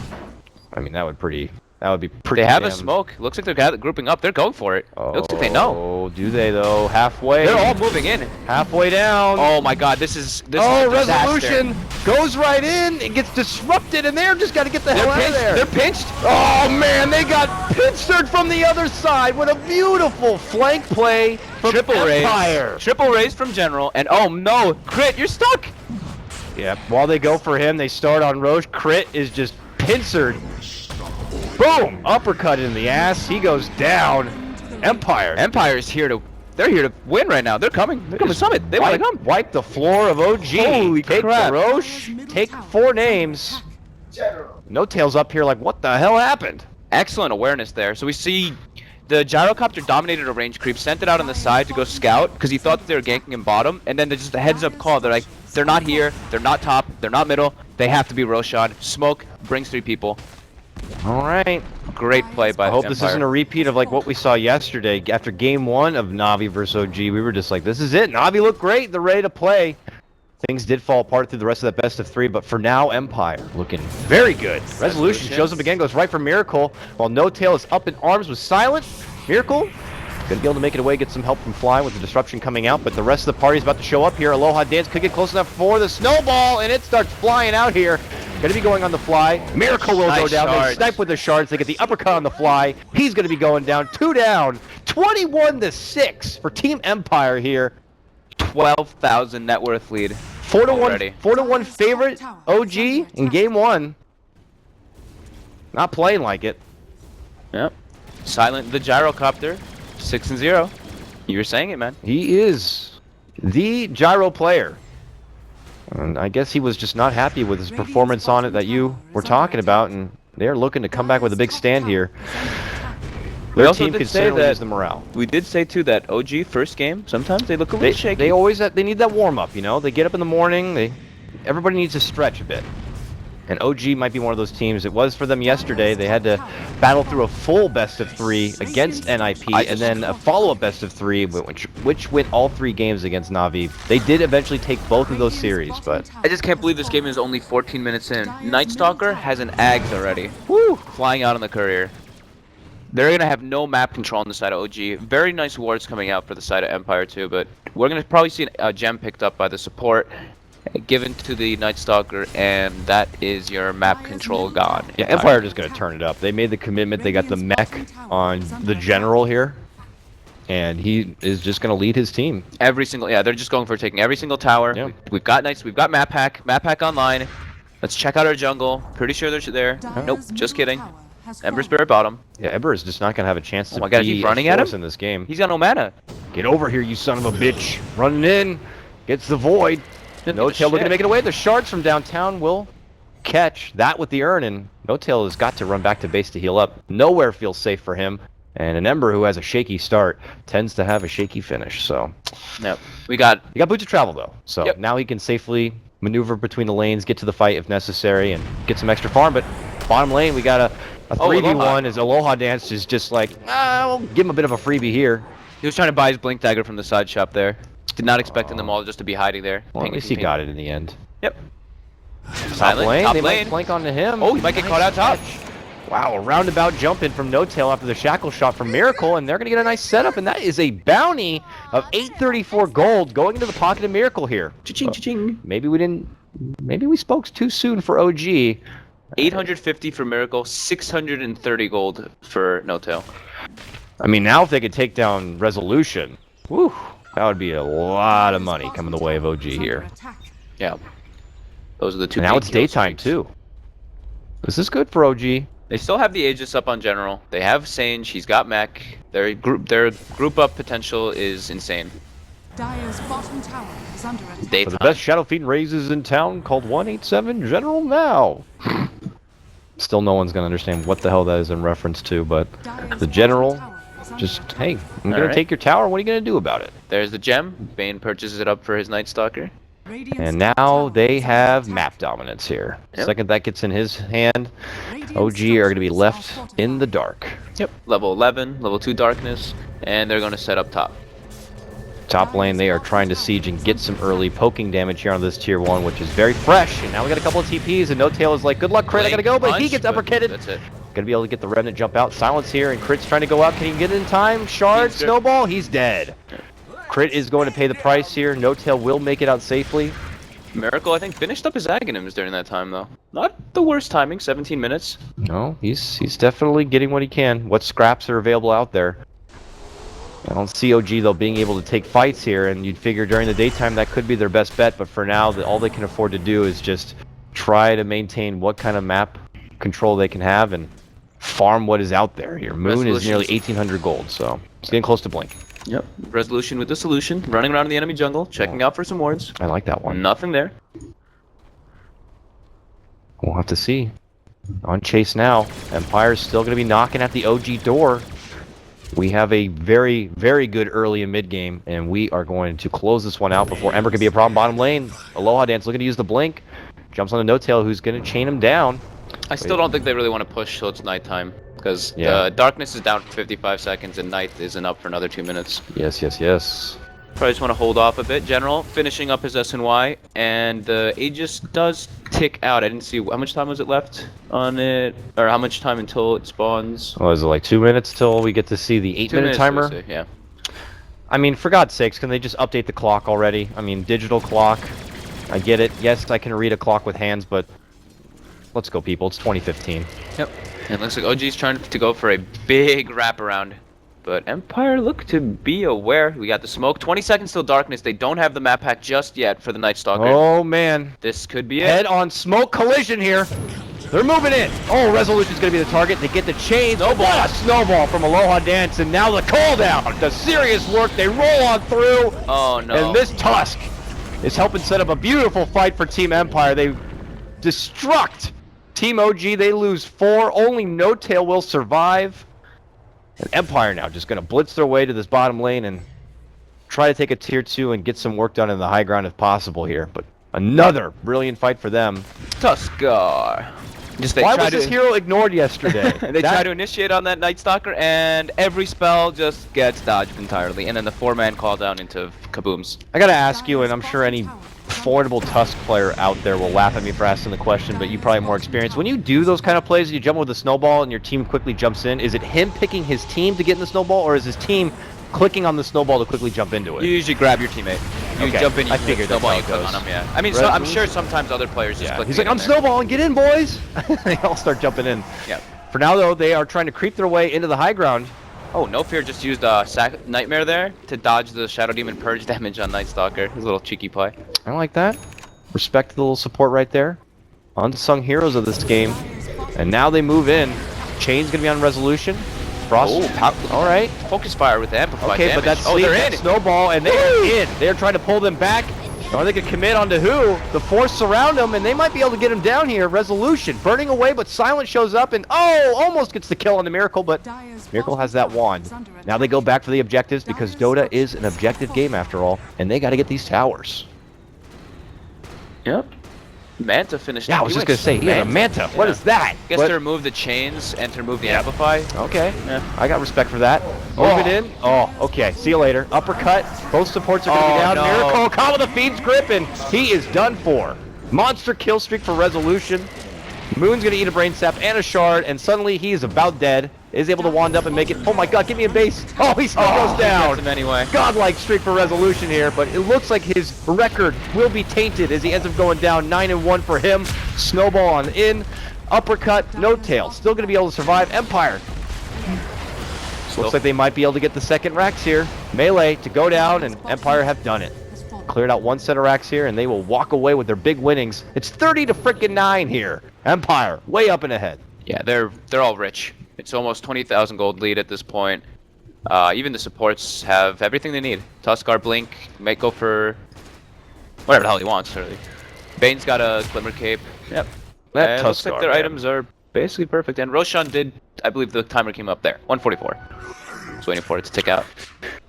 I mean, that would be pretty. they have a damn- smoke. Looks like they're grouping up. They're going for it. It looks like they know. Oh, do they though? Halfway. They're all moving in. halfway down. Oh my god, this is a Resolution disaster. goes right in. It gets disrupted, and they're just got to get the hell out of there. They're pinched. Oh man, they got pincered from the other side. What a beautiful flank play from Triple Empire. raise. Triple raise from General. And oh no, Crit, you're stuck. Yep. While they go for him, they start on Roche. Crit is just pincered. Boom! Uppercut in the ass. He goes down. Empire. Empire's here to. They're here to win right now. They're coming. They're coming to Summit. They want to come. Wipe the floor of OG. Holy Take crap. the Roche. Take 4 names. No tails up here like, what the hell happened? Excellent awareness there. So we see the Gyrocopter dominated a range creep, sent it out on the side to go scout because he thought that they were ganking in bottom, and then there's just a heads up call. They're like, they're not here, they're not top, they're not middle, they have to be Roshan. Smoke brings 3 people. All right. Great play by I hope Empire. this isn't a repeat of like what we saw yesterday. After game 1 of Navi versus OG, we were just like, this is it. Navi looked great. They're ready to play. things did fall apart through the rest of that best of 3, but for now, Empire looking very good. Resolution shows up again, goes right for Miracle, while No Tail is up in arms with Silent. Miracle gonna be able to make it away, get some help from Fly with the disruption coming out, but the rest of the party is about to show up here. Aloha Dance could get close enough for the snowball, and it starts flying out here. Gonna be going on the Fly. Miracle will go down. They snipe with the shards. They get the uppercut on the Fly. He's gonna be going down. 2 down. 21-6 for Team Empire here. 12,000 net worth lead. 4-1. 4-1 favorite OG in game 1. Not playing like it. Yep. Silent the gyrocopter. 6-0. You were saying it, man. He is the gyro player. And I guess he was just not happy with his performance on it that you were talking about, and they're looking to come back with a big stand here. Their team could certainly use the morale. We did say too that OG first game, sometimes they look a little shaky. They always they need that warm up, you know. They get up in the morning. Everybody needs to stretch a bit. And OG might be one of those teams. It was for them yesterday. They had to battle through a full best of 3 against NIP, and then a follow-up best of 3, which went all 3 games against Na'Vi. They did eventually take both of those series, but I just can't believe this game is only 14 minutes in. Night Stalker has an Ags already. Woo! Flying out on the courier. They're going to have no map control on the side of OG. Very nice wards coming out for the side of Empire too, but we're going to probably see a gem picked up by the support, given to the Night Stalker, and that is your map control gone. Yeah, Empire just going to turn it up. They made the commitment. They got the mech on the general here, and he is just going to lead his team. Every single, they're just going for taking every single tower. Yeah. We've got Knights, we've got map hack online. Let's check out our jungle. Pretty sure they're there. Nope, just kidding. Ember Spirit bottom. Yeah, Ember is just not going to have a chance to my God, he's running at him in this game. He's got no mana. Get over here, you son of a bitch. Running in. Gets the void. No Tail looking to make it away. The shards from downtown will catch that with the urn, and No Tail has got to run back to base to heal up. Nowhere feels safe for him. And an Ember who has a shaky start tends to have a shaky finish, so. Yep. He got boots of travel, though. So now he can safely maneuver between the lanes, get to the fight if necessary, and get some extra farm. But bottom lane, we got a 3v1 as Aloha Dance is just like, we'll give him a bit of a freebie here. He was trying to buy his Blink Dagger from the side shop there. Did not expect them all just to be hiding there. Well, at least he got it in the end. Yep. Top lane, they might flank onto him. Oh, he might get caught out top. Wow, a roundabout jump in from No Tail after the shackle shot from Miracle, and they're going to get a nice setup, and that is a bounty of 834 gold going into the pocket of Miracle here. Cha-ching, cha-ching. Maybe we spoke too soon for OG. 850 for Miracle, 630 gold for No Tail. I mean, now if they could take down Resolution, whew, that would be a lot of money coming the way of OG here. Yeah. Those are the two. And now it's daytime too. This is good for OG. They still have the Aegis up on general. They have Sage. He's got mech. Their group up potential is insane. Dire's bottom tower is under attack. For the best Shadow Fiend raises in town, called 187 General now. Still no one's going to understand what the hell that is in reference to, but the General, just, hey, I'm going to take your tower, what are you going to do about it? There's the gem. Bane purchases it up for his Night Stalker. And now they have map dominance here. Yep. Second that gets in his hand, OG are going to be left in the dark. Yep. Level 11, level 2 darkness, and they're going to set up top. Top lane, they are trying to siege and get some early poking damage here on this tier 1, which is very fresh. And now we got a couple of TPs, and No Tail is like, good luck, Crit, I gotta go, but he gets uppercutted. That's it. Gonna be able to get the Remnant jump out. Silence here, and Crit's trying to go out. Can he get it in time? Shard, Snowball, he's dead. Crit is going to pay the price here. No Tail will make it out safely. Miracle, I think, finished up his Aghanims during that time, though. Not the worst timing, 17 minutes. No, he's definitely getting what he can. What scraps are available out there. I don't see OG, though, being able to take fights here, and you'd figure during the daytime that could be their best bet, but for now, all they can afford to do is just try to maintain what kind of map control they can have and farm what is out there here. Moon is nearly 1,800 gold, so it's getting close to Blink. Yep. Resolution with the solution, running around in the enemy jungle, checking out for some wards. I like that one. Nothing there. We'll have to see. On chase now. Empire's still going to be knocking at the OG door. We have a very, very good early and mid game, and we are going to close this one out before Ember can be a problem. Bottom lane, Aloha Dance looking to use the blink. Jumps on the No Tail, who's going to chain him down. I still don't think they really want to push till it's nighttime, because darkness is down for 55 seconds, and night isn't up for another 2 minutes. Yes, yes, yes. Probably just want to hold off a bit. General finishing up his SNY, and the Aegis does tick out. I didn't see how much time was it left on it, or how much time until it spawns. What is it, like 2 minutes till we get to see the 8-minute timer? Yeah. I mean, for God's sakes, can they just update the clock already? I mean, digital clock. I get it. Yes, I can read a clock with hands, but let's go, people. It's 2015. Yep. And it looks like OG's trying to go for a big wraparound. But Empire look to be aware. We got the smoke. 20 seconds till darkness. They don't have the map pack just yet for the Night Stalker. Oh, man. This could be it. Head-on smoke collision here. They're moving in. Oh, Resolution's going to be the target. They get the chain. Snowball. What a snowball from Aloha Dance. And now the call down. The serious work. They roll on through. Oh, no. And this Tusk is helping set up a beautiful fight for Team Empire. They destruct Team OG. They lose 4. Only No Tail will survive. And Empire now just going to blitz their way to this bottom lane and try to take a tier 2 and get some work done in the high ground if possible here. But another brilliant fight for them. Tuskar. Why was this hero ignored yesterday? They try to initiate on that Night Stalker, and every spell just gets dodged entirely. And then the 4-man call down into kabooms. I gotta ask you, and I'm sure any affordable Tusk player out there will laugh at me for asking the question, but you probably have more experience. When you do those kind of plays, you jump with a snowball and your team quickly jumps in, is it him picking his team to get in the snowball, or is his team clicking on the snowball to quickly jump into it? You usually grab your teammate. You jump in, you figured snowball, you that's how it click on goes. him, yeah. I mean, so I'm sure sometimes other players just click. He's like, I'm snowballing, get in, boys! They all start jumping in. Yeah. For now, though, they are trying to creep their way into the high ground. Oh, No Fear just used Nightmare there to dodge the Shadow Demon Purge damage on Night Stalker. His little cheeky play. I like that. Respect the little support right there. Unsung heroes of this game. And now they move in. Chain's gonna be on Resolution. Frost. Oh, all right. Focus Fire with the Amplified Okay, damage. but that's they're in. snowball, and they're in. They're trying to pull them back. Or they could commit onto who? The Force surround them, and they might be able to get him down here. Resolution burning away, but Silent shows up, and almost gets the kill on the Miracle, but Miracle has that wand. Now they go back for the objectives because Dota is an objective game after all, and they got to get these towers. Yep. Manta finished. Yeah, I was just gonna say, yeah, Manta. What is that? I guess to remove the chains and to remove the amplify. Okay. Yeah. I got respect for that. Move it in. Oh, okay. See you later. Uppercut. Both supports are gonna be down. No. Miracle. Call with the Fiend's Grip, and he is done for. Monster kill streak for Resolution. Moon's gonna eat a brain sap and a shard, and suddenly he is about dead. Is able to wand up and make it. Oh my god, give me a base. Oh, he still goes down. Gets him anyway. Godlike streak for Resolution here, but it looks like his record will be tainted as he ends up going down 9-1 for him. Snowball on in. Uppercut, No Tail. Still going to be able to survive. Empire. Looks like they might be able to get the second racks here. Melee to go down, and Empire have done it. Cleared out one set of racks here, and they will walk away with their big winnings. It's 30-9 here. Empire, way up and ahead. Yeah, they're all rich. It's almost 20,000 gold lead at this point. Even the supports have everything they need. Tuskar, Blink, might go for whatever the hell he wants, really. Bane's got a Glimmer Cape. Yep. That looks like their man. items are basically perfect. And Roshan did, I believe the timer came up there. 144. Just waiting for it to tick out.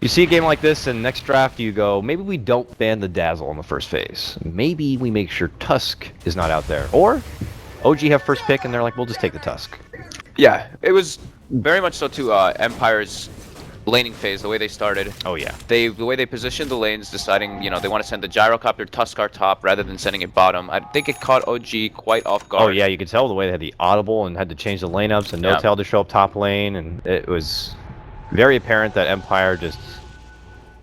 You see a game like this, and next draft you go, maybe we don't ban the Dazzle in the first phase. Maybe we make sure Tusk is not out there. Or OG have first pick, and they're like, we'll just take the Tusk. Yeah, it was very much so to Empire's laning phase, the way they started. Oh yeah. The way they positioned the lanes, deciding, they want to send the Gyrocopter Tuskar top rather than sending it bottom. I think it caught OG quite off guard. Oh yeah, you could tell the way they had the audible and had to change the lane ups and No Tail to show up top lane, and it was very apparent that Empire just...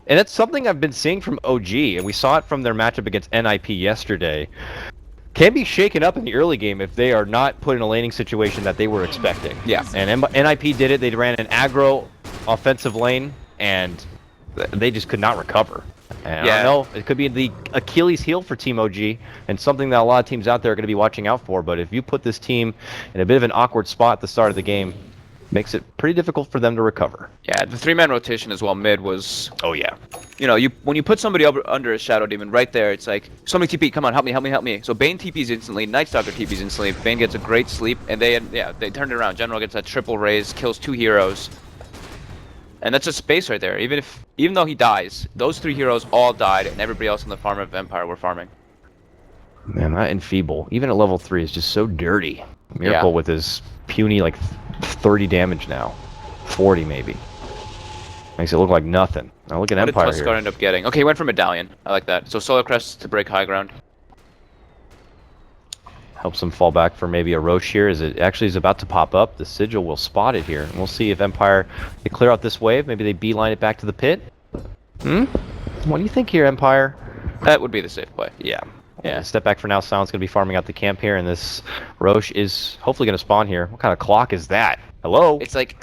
And it's something I've been seeing from OG, and we saw it from their matchup against NIP yesterday. Can be shaken up in the early game if they are not put in a laning situation that they were expecting. Yeah. And NIP did it. They ran an aggro offensive lane, and they just could not recover. And I don't know, it could be the Achilles heel for Team OG, and something that a lot of teams out there are going to be watching out for. But if you put this team in a bit of an awkward spot at the start of the game, makes it pretty difficult for them to recover. Yeah, the 3-man rotation as well mid was... Oh yeah. When you put somebody under a Shadow Demon right there, it's like, somebody TP, come on, help me. So Bane TPs instantly, Night Stalker TPs instantly, Bane gets a great sleep, and they turned it around. General gets that triple raise, kills 2 heroes. And that's just space right there. Even though he dies, those 3 heroes all died, and everybody else in the farm of Empire were farming. Man, that Enfeeble, even at level 3, is just so dirty. Miracle with his puny, 30 damage now. 40 maybe. Makes it look like nothing. Now look at What did Empire Tuskar here. end up getting? Okay, he went for Medallion. I like that. So Solar Crest to break high ground. Helps him fall back for maybe a Roche here as it actually is about to pop up. The Sigil will spot it here. And we'll see if Empire, they clear out this wave. Maybe they beeline it back to the pit. What do you think here, Empire? That would be the safe play. Yeah. Yeah, step back for now. Silent's going to be farming out the camp here, and this Roche is hopefully going to spawn here. What kind of clock is that? Hello? It's like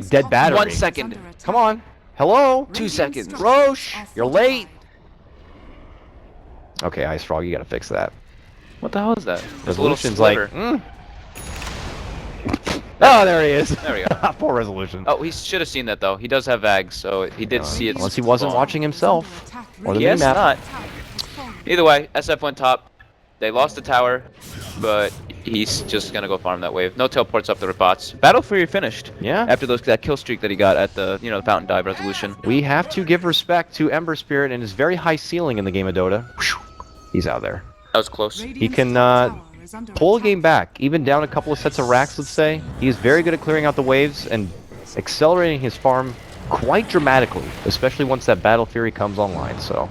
dead battery. 1 second. Come on. Hello? 2 seconds. Roche, you're late. Okay, Ice Frog, you got to fix that. What the hell is that? There's Resolution's a little like, sliver. Oh, there he is. There we go. Poor Resolution. Oh, he should have seen that though. He does have Vags, so he did see it. Unless he wasn't watching himself. Or the Yes, minimap. not. Either way, SF went top. They lost the tower, but he's just gonna go farm that wave. No teleports up the bots. Battle Fury finished. Yeah. After that kill streak that he got at the the Fountain Dive resolution. We have to give respect to Ember Spirit and his very high ceiling in the game of Dota. He's out there. That was close. He can pull a game back, even down a couple of sets of racks, let's say. He's very good at clearing out the waves and accelerating his farm quite dramatically, especially once that Battle Fury comes online. So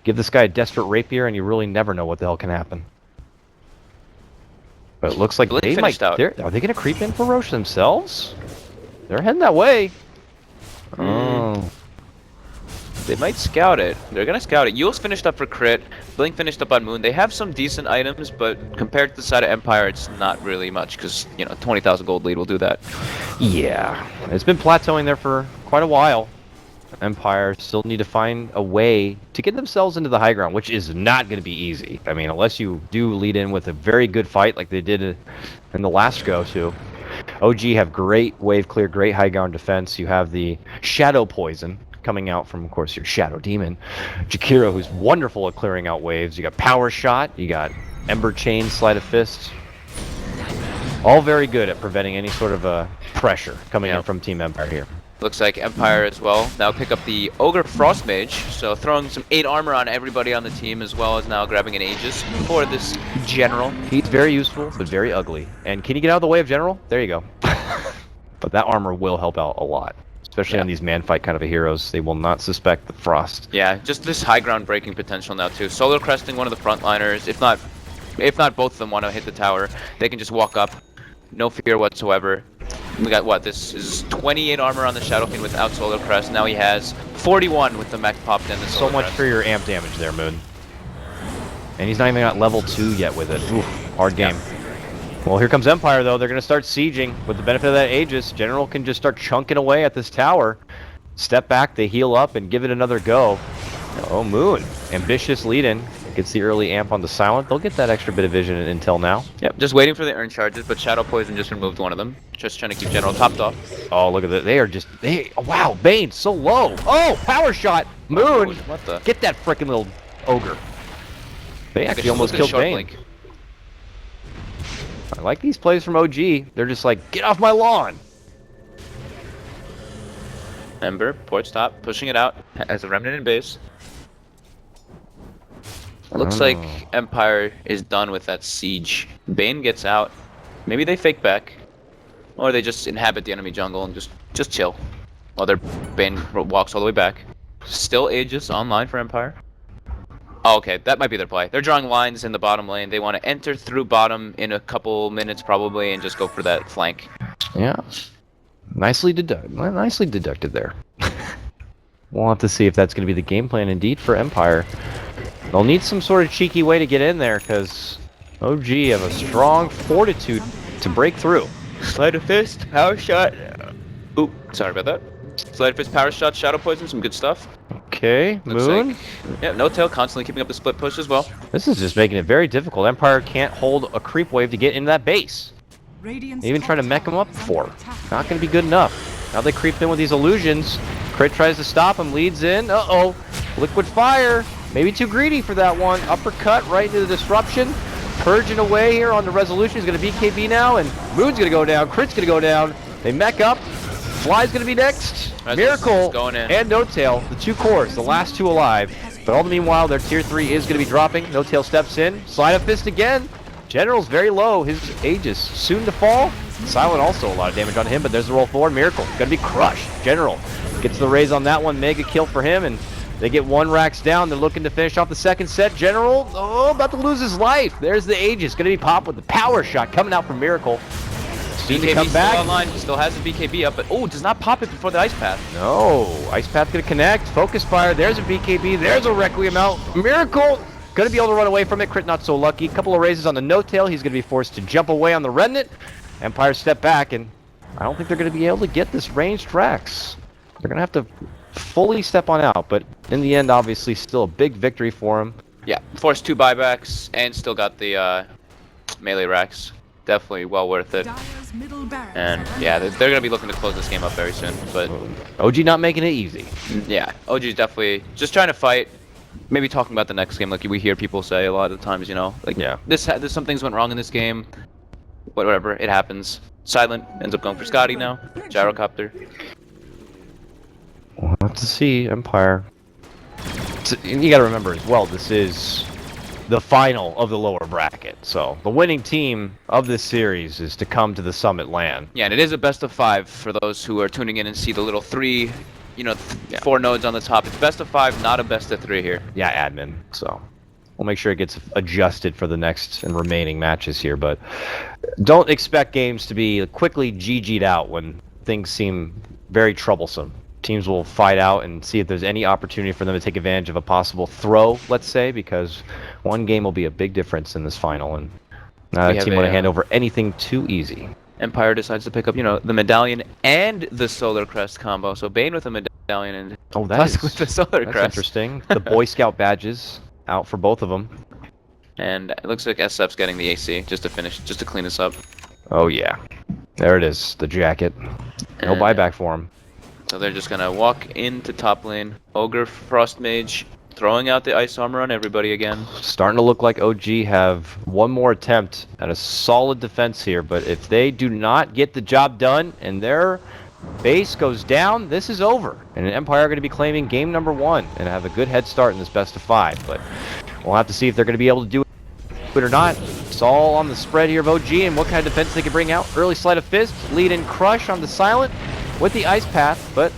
give this guy a desperate rapier and you really never know what the hell can happen. But it looks like Blink they might... finished out. Are they going to creep in for Roche themselves? They're heading that way. Oh. They might scout it. They're gonna scout it. Yule's finished up for crit. Blink finished up on Moon. They have some decent items, but compared to the side of Empire, it's not really much because 20,000 gold lead will do that. Yeah, it's been plateauing there for quite a while. Empire still need to find a way to get themselves into the high ground, which is not going to be easy. I mean, unless you do lead in with a very good fight like they did in the last go to. OG have great wave clear, great high ground defense. You have the Shadow Poison coming out from, of course, your Shadow Demon. Jakiro, who's wonderful at clearing out waves. You got Power Shot. You got Ember Chain, Sleight of Fist. All very good at preventing any sort of pressure coming in from Team Empire here. Looks like Empire as well. Now pick up the Ogre Frost Mage, so throwing some 8 armor on everybody on the team, as well as now grabbing an Aegis for this General. He's very useful, but very ugly. And can you get out of the way of General? There you go. But that armor will help out a lot. Especially on these man fight kind of heroes. They will not suspect the Frost. Yeah, just this high ground breaking potential now too. Solar Cresting one of the frontliners. If not both of them want to hit the tower, they can just walk up. No fear whatsoever. We got what? This is 28 armor on the Shadow Fiend without Solar Crest. Now he has 41 with the mech popped in. So much for your amp damage there, Moon. And he's not even at level 2 yet with it. Oof, hard game. Well, here comes Empire, though. They're going to start sieging. With the benefit of that Aegis, General can just start chunking away at this tower. Step back, they heal up, and give it another go. Oh, Moon. Ambitious lead-in. Gets the early amp on the Silent. They'll get that extra bit of vision and intel now. Yep, just waiting for the urn charges, but Shadow Poison just removed one of them. Just trying to keep General topped off. Oh, look at that. They are just... Oh, wow, Bane, so low. Oh, power shot. Moon. What the? Get that freaking little ogre. They actually almost killed Bane. Blink. I like these plays from OG. They're just like, get off my lawn. Ember, port stop, pushing it out as a remnant in base. Looks like Empire is done with that siege. Bane gets out. Maybe they fake back. Or they just inhabit the enemy jungle and just chill. While their Bane walks all the way back. Still Aegis online for Empire. Oh, okay, that might be their play. They're drawing lines in the bottom lane. They want to enter through bottom in a couple minutes probably and just go for that flank. Yeah. Nicely deducted there. We'll have to see if that's going to be the game plan indeed for Empire. They'll need some sort of cheeky way to get in there because OG have a strong fortitude to break through. Sleight of Fist, Power Shot. Oop, sorry about that. Sleight of Fist, Power Shot, Shadow Poison, some good stuff. Okay, Moon. Yeah, No Tail constantly keeping up the split push as well. This is just making it very difficult. Empire can't hold a creep wave to get into that base. They even try to mech him up before. Not going to be good enough. Now they creep in with these illusions. Crit tries to stop him, leads in. Uh-oh. Liquid Fire. Maybe too greedy for that one. Uppercut right into the disruption. Purging away here on the resolution. He's going to BKB now, and Moon's going to go down. Crit's going to go down. They mech up. Fly's going to be next. Miracle and No Tail, the 2 cores, the last 2 alive. But all the meanwhile, their tier 3 is going to be dropping. No Tail steps in. Sleight of Fist again. General's very low. His Aegis soon to fall. Silent also a lot of damage on him, but there's the roll forward. Miracle going to be crushed. General Gets the raise on that one. Mega kill for him, and they get 1 racks down. They're looking to finish off the second set. General, about to lose his life. There's the Aegis. Going to be popped with the power shot coming out from Miracle. Soon to come back. Still online. He still has the BKB up, but does not pop it before the Ice Path. No, Ice Path going to connect. Focus Fire. There's a BKB. There's a Requiem out. Miracle going to be able to run away from it. Crit not so lucky. Couple of raises on the no-tail. He's going to be forced to jump away on the Remnant. Empire step back, and I don't think they're going to be able to get this ranged Rax. They're going to have to fully step on out, but in the end, obviously, still a big victory for him. Yeah, forced 2 buybacks and still got the melee racks. Definitely well worth it. Dire's middle barracks And are yeah, under they're going to be looking to close this game up very soon. But OG not making it easy. yeah, OG's definitely just trying to fight. Maybe talking about the next game, like we hear people say a lot of the times, you know, like this some things went wrong in this game. Whatever, it happens. Silent ends up going for Scotty now. Gyrocopter. We'll have to see. Empire. You got to remember as well, this is the final of the lower bracket. So the winning team of this series is to come to the Summit land. Yeah, and it is a best of 5 for those who are tuning in and see the little 3, you know, 4 nodes on the top. It's best of 5, not a best of 3 here. Yeah, admin. So we'll make sure it gets adjusted for the next and remaining matches here. But don't expect games to be quickly GG'd out when things seem very troublesome. Teams will fight out and see if there's any opportunity for them to take advantage of a possible throw, let's say, because one game will be a big difference in this final, and not a team want to hand over anything too easy. Empire decides to pick up, you know, the medallion and the Solar Crest combo. So Bane with a medallion and Tusk with the Solar Crest. That's interesting. The Boy Scout badges out for both of them. And it looks like SF's getting the AC just to clean this up. Oh yeah, there it is, the jacket. No buyback for him. So they're just gonna walk into top lane. Ogre, Frost Mage, throwing out the ice armor on everybody again. Starting to look like OG have one more attempt at a solid defense here, but if they do not get the job done and their base goes down, this is over. And Empire are going to be claiming game number 1 and have a good head start in this best of 5. But we'll have to see if they're going to be able to do it or not. It's all on the spread here of OG and what kind of defense they can bring out. Early Sleight of Fist, lead in Crush on the Silent with the Ice Path, but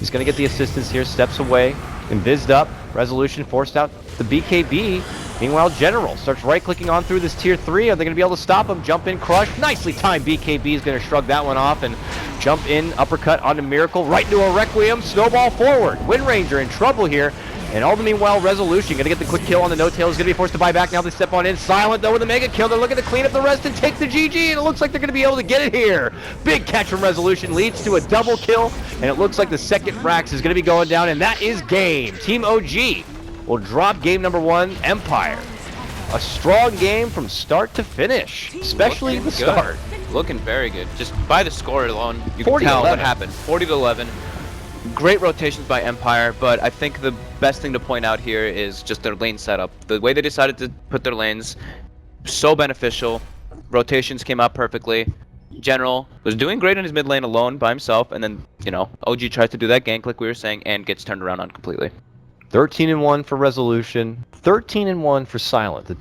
he's going to get the assistance here, steps away, invised up, Resolution forced out the BKB. Meanwhile, General starts right-clicking on through this tier 3. Are they going to be able to stop him? Jump in, Crush. Nicely timed BKB is going to shrug that one off and jump in, uppercut onto Miracle, right into a Requiem, snowball forward. Wind Ranger in trouble here. And all the meanwhile, Resolution going to get the quick kill on the no-tail. Is going to be forced to buy back. Now they step on in. Silent, though, with a mega kill. They're looking to clean up the rest and take the GG, and it looks like they're going to be able to get it here. Big catch from Resolution leads to a double kill, and it looks like the second Rax is going to be going down, and that is game. Team OG will drop game number 1, Empire. A strong game from start to finish, especially the start. Looking very good. Just by the score alone, you can tell what happened. 40-11. Great rotations by Empire, but I think the best thing to point out here is just their lane setup. The way they decided to put their lanes, so beneficial. Rotations came out perfectly. General was doing great in his mid lane alone by himself, and then, you know, OG tries to do that gank like we were saying and gets turned around on completely. 13-1 for Resolution, 13-1 for Silent. The